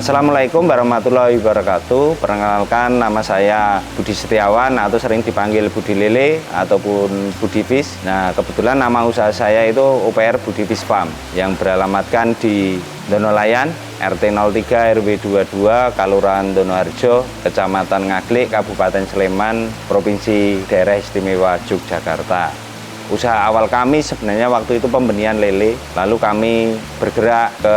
Assalamualaikum warahmatullahi wabarakatuh. Perkenalkan, nama saya Budi Setiawan atau sering dipanggil Budi Lele ataupun Budi Fish. Nah, kebetulan nama usaha saya itu UPR Budi Fish Farm yang beralamatkan di Donolayan, RT 03 RW 22, Kelurahan Donoharjo, Kecamatan Ngaglik, Kabupaten Sleman, Provinsi Daerah Istimewa Yogyakarta. Usaha awal kami sebenarnya waktu itu pembenihan lele, lalu kami bergerak ke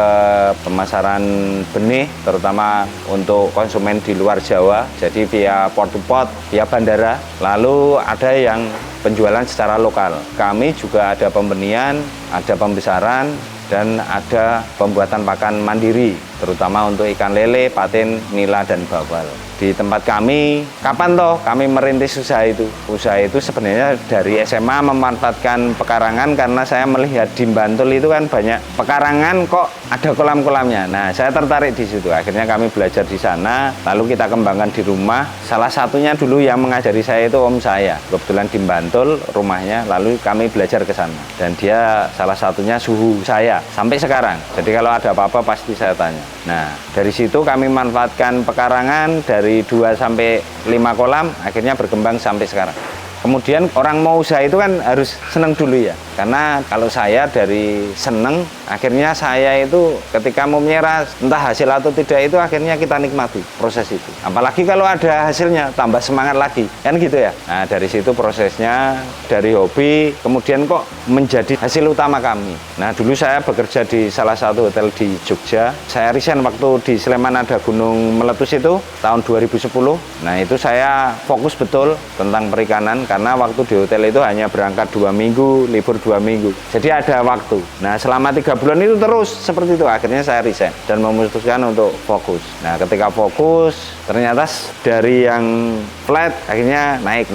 pemasaran benih, terutama untuk konsumen di luar Jawa, jadi via port to port, via bandara, lalu ada yang penjualan secara lokal. Kami juga ada pembenihan, ada pembesaran, dan ada pembuatan pakan mandiri, terutama untuk ikan lele, patin, nila, dan bawal. Di tempat kami, kapan toh kami merintis usaha itu? Usaha itu sebenarnya dari SMA memanfaatkan pekarangan karena saya melihat di Bantul itu kan banyak pekarangan kok ada kolam-kolamnya. Nah, saya tertarik di situ. Akhirnya kami belajar di sana, lalu kita kembangkan di rumah. Salah satunya dulu yang mengajari saya itu om saya. Kebetulan di Bantul rumahnya, lalu kami belajar ke sana. Dan dia salah satunya suhu saya sampai sekarang. Jadi kalau ada apa-apa pasti saya tanya. Nah, dari situ kami manfaatkan pekarangan dari 2 sampai 5 kolam, akhirnya berkembang sampai sekarang. Kemudian orang mau usaha itu kan harus seneng dulu ya. Karena kalau saya dari seneng, akhirnya saya itu ketika mau menyerah, entah hasil atau tidak itu akhirnya kita nikmati proses itu. Apalagi kalau ada hasilnya, tambah semangat lagi. Kan gitu ya. Nah, dari situ prosesnya, dari hobi, kemudian kok menjadi hasil utama kami. Nah, dulu saya bekerja di salah satu hotel di Jogja. Saya resign waktu di Sleman ada gunung meletus itu, tahun 2010. Nah, itu saya fokus betul tentang perikanan, karena waktu di hotel itu hanya berangkat 2 minggu, libur 2 minggu. Jadi ada waktu. Nah, selama 3 bulan itu terus seperti itu. Akhirnya saya resign dan memutuskan untuk fokus. Nah, ketika fokus, ternyata dari yang flat, akhirnya naik.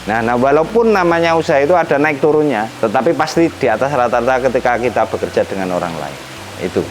Nah, walaupun namanya usaha itu ada naik turunnya, tetapi pasti di atas rata-rata ketika kita bekerja dengan orang lain. Itu.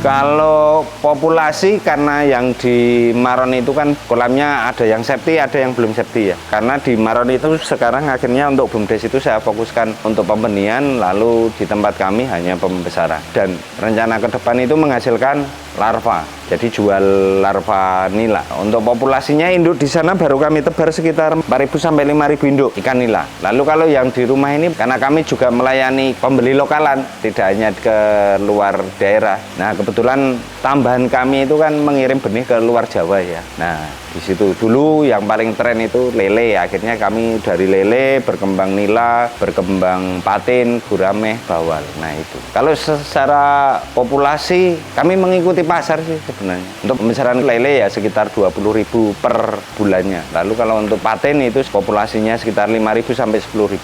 Kalau populasi, karena yang di Maron itu kan kolamnya ada yang safety, ada yang belum safety ya. Karena di Maron itu sekarang akhirnya untuk BUMDes itu saya fokuskan untuk pembenihan, lalu di tempat kami hanya pembesaran. Dan rencana ke depan itu menghasilkan larva. Jadi jual larva nila. Untuk populasinya induk di sana baru kami tebar sekitar 4.000 sampai 5.000 induk ikan nila. Lalu kalau yang di rumah ini, karena kami juga melayani pembeli lokalan, tidak hanya ke luar daerah. Nah, kebetulan tambahan kami itu kan mengirim benih ke luar Jawa ya. Nah, di situ dulu yang paling tren itu lele. Akhirnya kami dari lele berkembang nila, berkembang patin, gurame, bawal. Nah, itu. Kalau secara populasi kami mengikuti pasar sih sebenarnya. Untuk pembesaran lele ya sekitar 20.000 per bulannya. Lalu kalau untuk patin itu populasinya sekitar 5.000 sampai 10.000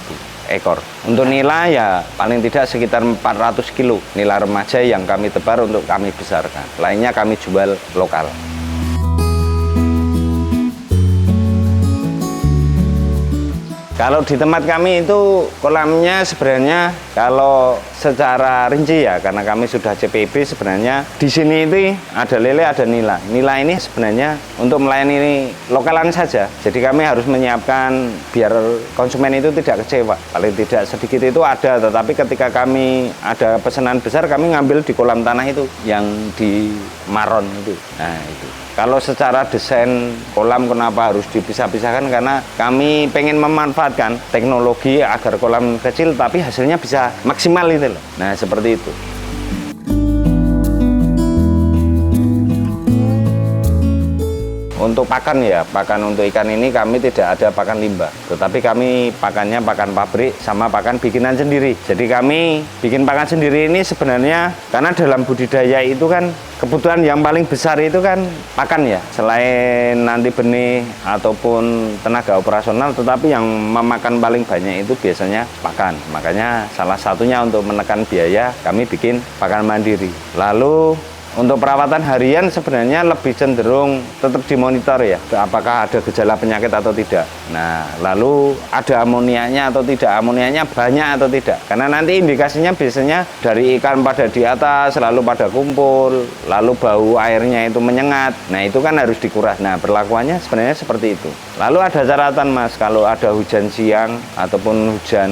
ekor. Untuk nila ya paling tidak sekitar 400 kilo nila remaja yang kami tebar untuk kami besarkan. Lainnya kami jual lokal. Kalau di tempat kami itu kolamnya sebenarnya kalau secara rinci ya, karena kami sudah CPB, sebenarnya di sini itu ada lele, ada nila. Nila ini sebenarnya untuk melayani lokalan saja. Jadi kami harus menyiapkan biar konsumen itu tidak kecewa. Paling tidak sedikit itu ada, tetapi ketika kami ada pesanan besar, kami ngambil di kolam tanah itu yang di Maron itu. Nah, itu. Kalau secara desain kolam kenapa harus dipisah-pisahkan? Karena kami pengen memanfaatkan teknologi agar kolam kecil tapi hasilnya bisa maksimal itu loh. Nah, seperti itu. Untuk pakan ya, pakan untuk ikan ini kami tidak ada pakan limbah, tetapi kami pakannya pakan pabrik sama pakan bikinan sendiri. Jadi kami bikin pakan sendiri ini sebenarnya karena dalam budidaya itu kan kebutuhan yang paling besar itu kan pakan ya. Selain nanti benih ataupun tenaga operasional, tetapi yang memakan paling banyak itu biasanya pakan. Makanya salah satunya untuk menekan biaya kami bikin pakan mandiri. Lalu untuk perawatan harian sebenarnya lebih cenderung tetap dimonitor ya, apakah ada gejala penyakit atau tidak. Nah, lalu ada amoniaknya atau tidak, amoniaknya banyak atau tidak. Karena nanti indikasinya biasanya dari ikan pada di atas, lalu pada kumpul, lalu bau airnya itu menyengat. Nah, itu kan harus dikuras. Nah, perlakuannya sebenarnya seperti itu. Lalu ada catatan Mas, kalau ada hujan siang ataupun hujan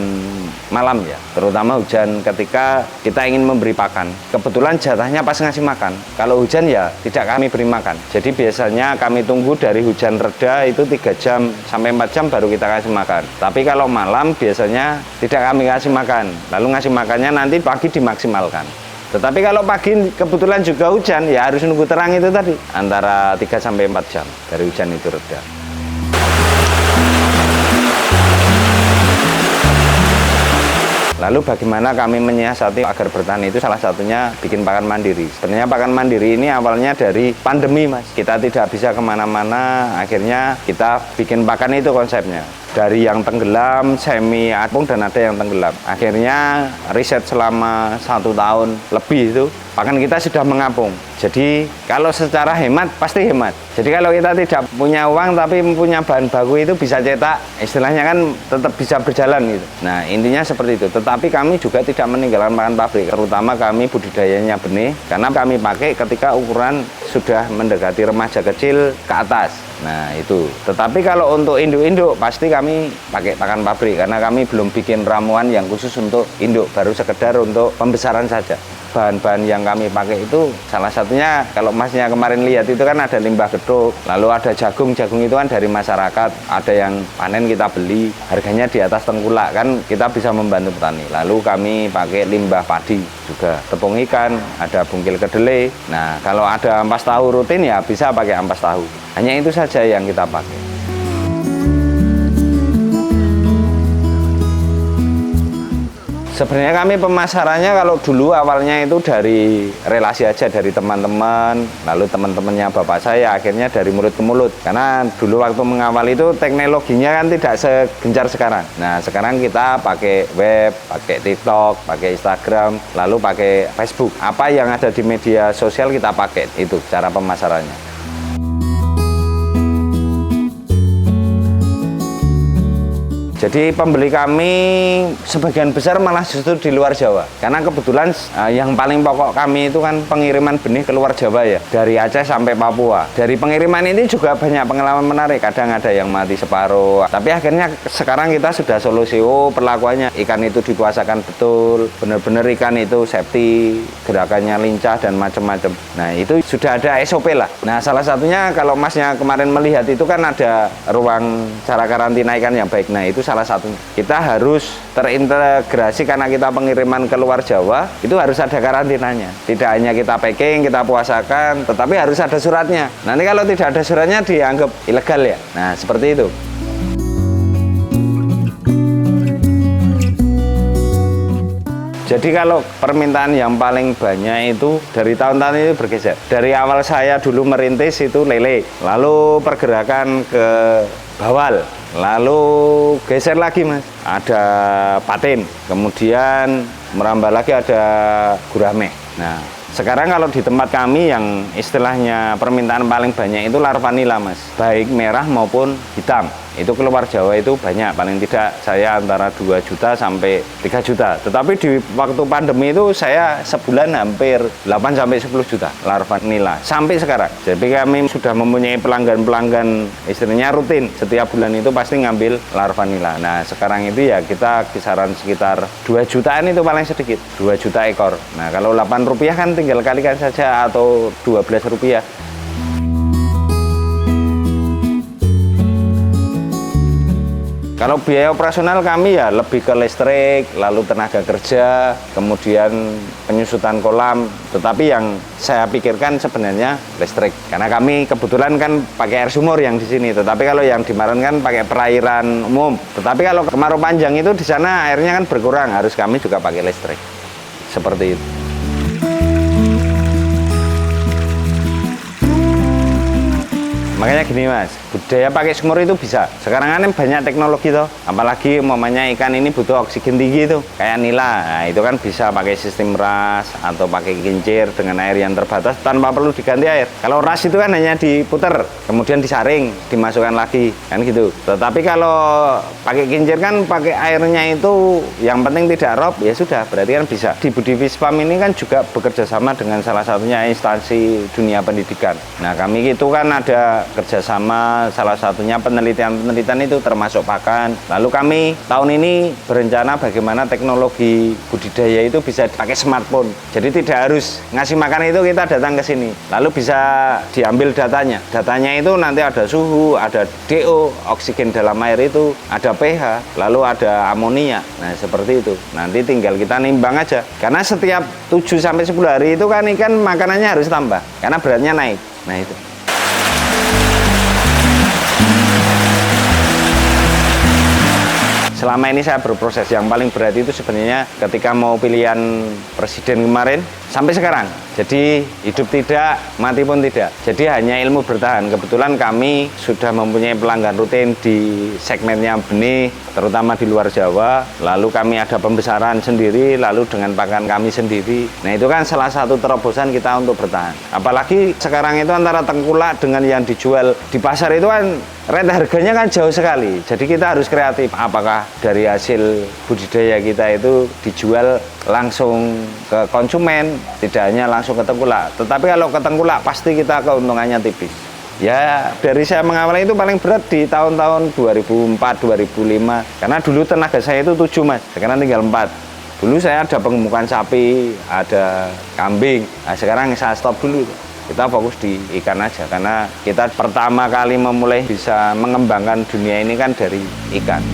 malam ya, terutama hujan ketika kita ingin memberi pakan. Kebetulan jatahnya pas ngasih makan. Kalau hujan ya tidak kami beri makan. Jadi biasanya kami tunggu dari hujan reda itu 3 jam sampai 4 jam baru kita kasih makan. Tapi kalau malam biasanya tidak kami kasih makan. Lalu ngasih makannya nanti pagi dimaksimalkan. Tetapi kalau pagi kebetulan juga hujan, ya harus nunggu terang itu tadi. Antara 3 sampai 4 jam dari hujan itu reda. Lalu bagaimana kami menyiasati agar bertahan itu salah satunya bikin pakan mandiri. Sebenarnya pakan mandiri ini awalnya dari pandemi Mas. Kita tidak bisa kemana-mana, akhirnya kita bikin pakan itu konsepnya. Dari yang tenggelam, semi apung, dan ada yang tenggelam. Akhirnya riset selama 1 tahun lebih itu, pakan kita sudah mengapung. Jadi kalau secara hemat, pasti hemat. Jadi kalau kita tidak punya uang tapi punya bahan baku itu bisa cetak, istilahnya kan tetap bisa berjalan gitu. Nah intinya seperti itu. Tetapi kami juga tidak meninggalkan pakan pabrik, terutama kami budidayanya benih, karena kami pakai ketika ukuran sudah mendekati remaja kecil ke atas. Nah itu. Tetapi kalau untuk induk-induk pasti kami pakai pakan pabrik, karena kami belum bikin ramuan yang khusus untuk induk, baru sekedar untuk pembesaran saja. Bahan-bahan yang kami pakai itu salah satunya, kalau Masnya kemarin lihat itu kan ada limbah gedok, lalu ada jagung itu kan dari masyarakat, ada yang panen kita beli, harganya di atas tengkulak, kan kita bisa membantu petani. Lalu kami pakai limbah padi juga, tepung ikan, ada bungkil kedelai. Nah kalau ada ampas tahu rutin ya bisa pakai ampas tahu. Hanya itu saja yang kita pakai. Sebenarnya kami pemasarannya kalau dulu awalnya itu dari relasi aja, dari teman-teman, lalu teman-temannya bapak saya, akhirnya dari mulut ke mulut. Karena dulu waktu mengawal itu teknologinya kan tidak segencar sekarang. Nah sekarang kita pakai web, pakai TikTok, pakai Instagram, lalu pakai Facebook. Apa yang ada di media sosial kita pakai, itu cara pemasarannya. Jadi pembeli kami sebagian besar malah justru di luar Jawa. Karena kebetulan yang paling pokok kami itu kan pengiriman benih ke luar Jawa ya. Dari Aceh sampai Papua. Dari pengiriman ini juga banyak pengalaman menarik. Kadang ada yang mati separuh. Tapi akhirnya sekarang kita sudah solusi, perlakuannya ikan itu dipuasakan betul. Benar-benar ikan itu safety, gerakannya lincah dan macam-macam. Nah itu sudah ada SOP lah. Nah salah satunya kalau Masnya kemarin melihat itu kan ada ruang cara karantina ikan yang baik. Nah itu salah satunya. Kita harus terintegrasi karena kita pengiriman ke luar Jawa, itu harus ada karantinanya. Tidak hanya kita packing, kita puasakan, tetapi harus ada suratnya. Nanti kalau tidak ada suratnya dianggap ilegal ya. Nah, seperti itu. Jadi kalau permintaan yang paling banyak itu dari tahun-tahun itu bergeser. Dari awal saya dulu merintis itu lele, lalu pergerakan ke bawal, lalu geser lagi Mas, ada patin, kemudian merambah lagi ada gurame. Nah sekarang kalau di tempat kami yang istilahnya permintaan paling banyak itu larva nila Mas, baik merah maupun hitam. Itu keluar Jawa itu banyak, paling tidak saya antara 2 juta sampai 3 juta. Tetapi di waktu pandemi itu saya sebulan hampir 8 sampai 10 juta larva nila sampai sekarang. Jadi kami sudah mempunyai pelanggan-pelanggan istilahnya rutin, setiap bulan itu pasti ngambil larva nila. Nah sekarang itu ya kita kisaran sekitar 2 jutaan itu paling sedikit, 2 juta ekor. Nah kalau 8 rupiah kan tinggal kalikan saja, atau 12 rupiah. Kalau biaya operasional kami ya lebih ke listrik, lalu tenaga kerja, kemudian penyusutan kolam. Tetapi yang saya pikirkan sebenarnya listrik. Karena kami kebetulan kan pakai air sumur yang di sini. Tetapi kalau yang di Maron kan pakai perairan umum. Tetapi kalau kemarau panjang itu di sana airnya kan berkurang, harus kami juga pakai listrik. Seperti itu. Makanya gini Mas, budaya pakai sumur itu bisa. Sekarang kan banyak teknologi toh, apalagi umpamanya ikan ini butuh oksigen tinggi tuh, kayak nila. Nah, itu kan bisa pakai sistem ras atau pakai kincir dengan air yang terbatas tanpa perlu diganti air. Kalau ras itu kan hanya diputer, kemudian disaring, dimasukkan lagi, kan gitu. Tetapi kalau pakai kincir kan pakai airnya itu yang penting tidak rob, ya sudah, berarti kan bisa. Di Budivis Farm ini kan juga bekerja sama dengan salah satunya instansi dunia pendidikan. Nah, kami itu kan ada kerjasama, salah satunya penelitian-penelitian itu termasuk pakan. Lalu kami tahun ini berencana bagaimana teknologi budidaya itu bisa pakai smartphone. Jadi tidak harus ngasih makan itu kita datang ke sini. Lalu bisa diambil datanya. Datanya itu nanti ada suhu, ada DO, oksigen dalam air itu, ada pH, lalu ada amonia. Nah, seperti itu. Nanti tinggal kita nimbang aja. Karena setiap 7 sampai 10 hari itu kan ikan makanannya harus tambah karena beratnya naik. Nah, itu. Selama ini saya berproses, yang paling berat itu sebenarnya ketika mau pilihan presiden kemarin sampai sekarang. Jadi hidup tidak, mati pun tidak. Jadi hanya ilmu bertahan. Kebetulan kami sudah mempunyai pelanggan rutin di segmennya benih, terutama di luar Jawa. Lalu kami ada pembesaran sendiri, lalu dengan pakan kami sendiri. Nah, itu kan salah satu terobosan kita untuk bertahan. Apalagi sekarang itu antara tengkulak dengan yang dijual di pasar itu kan rate harganya kan jauh sekali. Jadi kita harus kreatif. Apakah dari hasil budidaya kita itu dijual langsung ke konsumen, tidak hanya langsung ke tengkulak. Tetapi kalau ke tengkulak pasti kita keuntungannya tipis. Ya, dari saya mengawalnya itu paling berat di tahun-tahun 2004, 2005. Karena dulu tenaga saya itu 7, Mas. Sekarang tinggal 4. Dulu saya ada pengemukan sapi, ada kambing. Nah, sekarang saya stop dulu. Kita fokus di ikan aja. Karena kita pertama kali memulai bisa mengembangkan dunia ini kan dari ikan.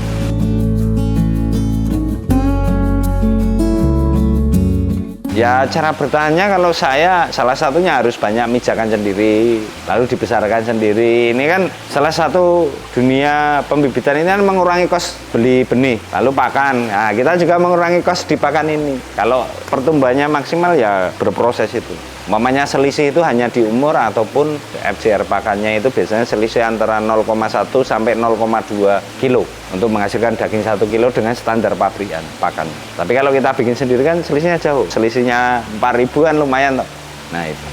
Ya, cara bertahannya kalau saya salah satunya harus banyak mijakan sendiri, lalu dibesarkan sendiri. Ini kan salah satu dunia pembibitan ini kan mengurangi kos beli benih, lalu pakan. Nah, kita juga mengurangi kos di pakan ini. Kalau pertumbuhannya maksimal ya berproses itu. Umpamanya selisih itu hanya di umur ataupun FCR pakannya itu biasanya selisih antara 0,1 sampai 0,2 kilo untuk menghasilkan daging 1 kilo dengan standar pabrikan pakan. Tapi kalau kita bikin sendiri kan selisihnya jauh, selisihnya 4.000 kan lumayan toh. Nah, itu.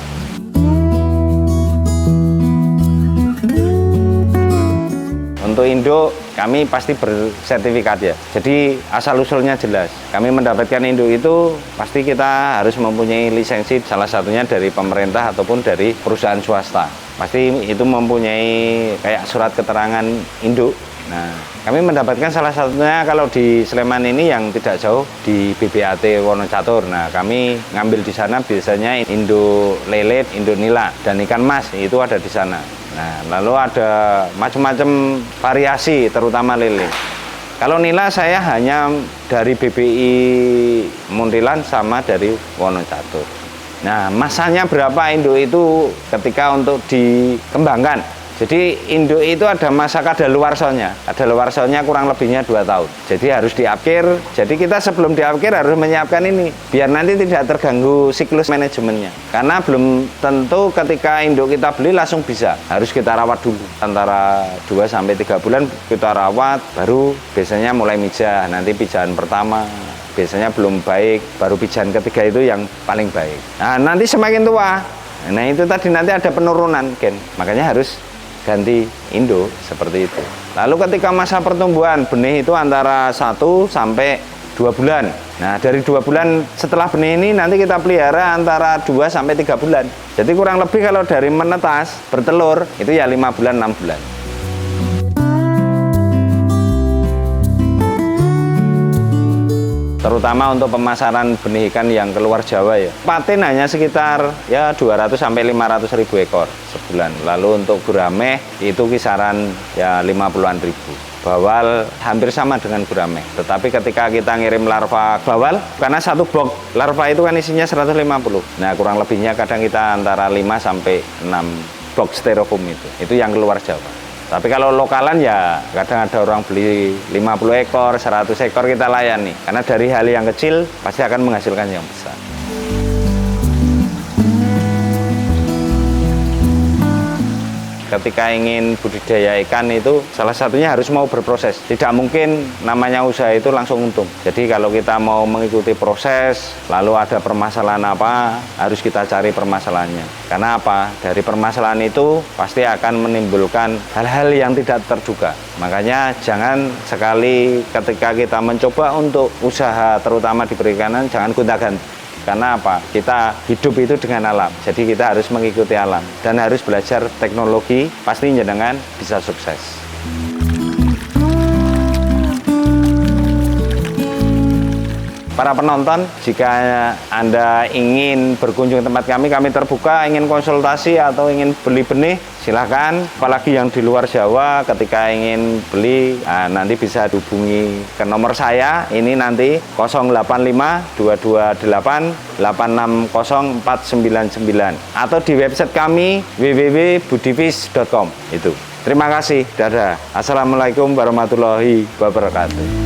Untuk induk kami pasti bersertifikat ya. Jadi asal-usulnya jelas. Kami mendapatkan induk itu pasti kita harus mempunyai lisensi, salah satunya dari pemerintah ataupun dari perusahaan swasta. Pasti itu mempunyai kayak surat keterangan induk. Nah, kami mendapatkan salah satunya kalau di Sleman ini yang tidak jauh di BBAT Wonocatur. Nah, kami ngambil di sana biasanya induk lele, induk nila, dan ikan mas itu ada di sana. Nah, lalu ada macam-macam variasi, terutama lele. Kalau nila saya hanya dari BBI Muntilan sama dari Wonocatur. Nah, masanya berapa induk itu ketika untuk dikembangkan? Jadi induk itu ada masa kadaluarsanya. Kadaluarsanya kurang lebihnya 2 tahun. Jadi harus diapkir. Jadi kita sebelum diapkir harus menyiapkan ini biar nanti tidak terganggu siklus manajemennya. Karena belum tentu ketika induk kita beli langsung bisa. Harus kita rawat dulu. Antara 2 sampai 3 bulan kita rawat, baru biasanya mulai mijah. Nanti pijahan pertama biasanya belum baik, baru pijahan ketiga itu yang paling baik. Nah, nanti semakin tua, nah itu tadi nanti ada penurunan gen. Makanya harus ganti induk seperti itu. Lalu ketika masa pertumbuhan benih itu antara 1 sampai 2 bulan. Nah, dari 2 bulan setelah benih ini nanti kita pelihara antara 2 sampai 3 bulan. Jadi kurang lebih kalau dari menetas bertelur itu ya 5 bulan 6 bulan. Terutama untuk pemasaran benih ikan yang keluar Jawa ya. Patin hanya sekitar ya 200 sampai 500 ribu ekor sebulan. Lalu untuk gurame itu kisaran ya 50-an ribu. Bawal hampir sama dengan gurame. Tetapi ketika kita ngirim larva bawal, karena satu box larva itu kan isinya 150. Nah, kurang lebihnya kadang kita antara 5 sampai 6 box styrofoam itu. Itu yang keluar Jawa. Tapi kalau lokalan ya kadang ada orang beli 50 ekor, 100 ekor kita layani. Karena dari hal yang kecil pasti akan menghasilkan yang besar. Ketika ingin budidaya ikan itu salah satunya harus mau berproses. Tidak mungkin namanya usaha itu langsung untung. Jadi kalau kita mau mengikuti proses, lalu ada permasalahan apa, harus kita cari permasalahannya. Karena apa? Dari permasalahan itu pasti akan menimbulkan hal-hal yang tidak terduga. Makanya jangan sekali ketika kita mencoba untuk usaha terutama di perikanan, jangan gonta-ganti. Karena apa? Kita hidup itu dengan alam. Jadi kita harus mengikuti alam dan harus belajar teknologi. Pasti jenengan bisa sukses. Para penonton, jika Anda ingin berkunjung tempat kami terbuka, ingin konsultasi atau ingin beli benih, silahkan. Apalagi yang di luar Jawa, ketika ingin beli, nanti bisa hubungi ke nomor saya. Ini nanti 085 228 860499 atau di website kami www.budivis.com. Itu. Terima kasih. Dadah. Assalamualaikum warahmatullahi wabarakatuh.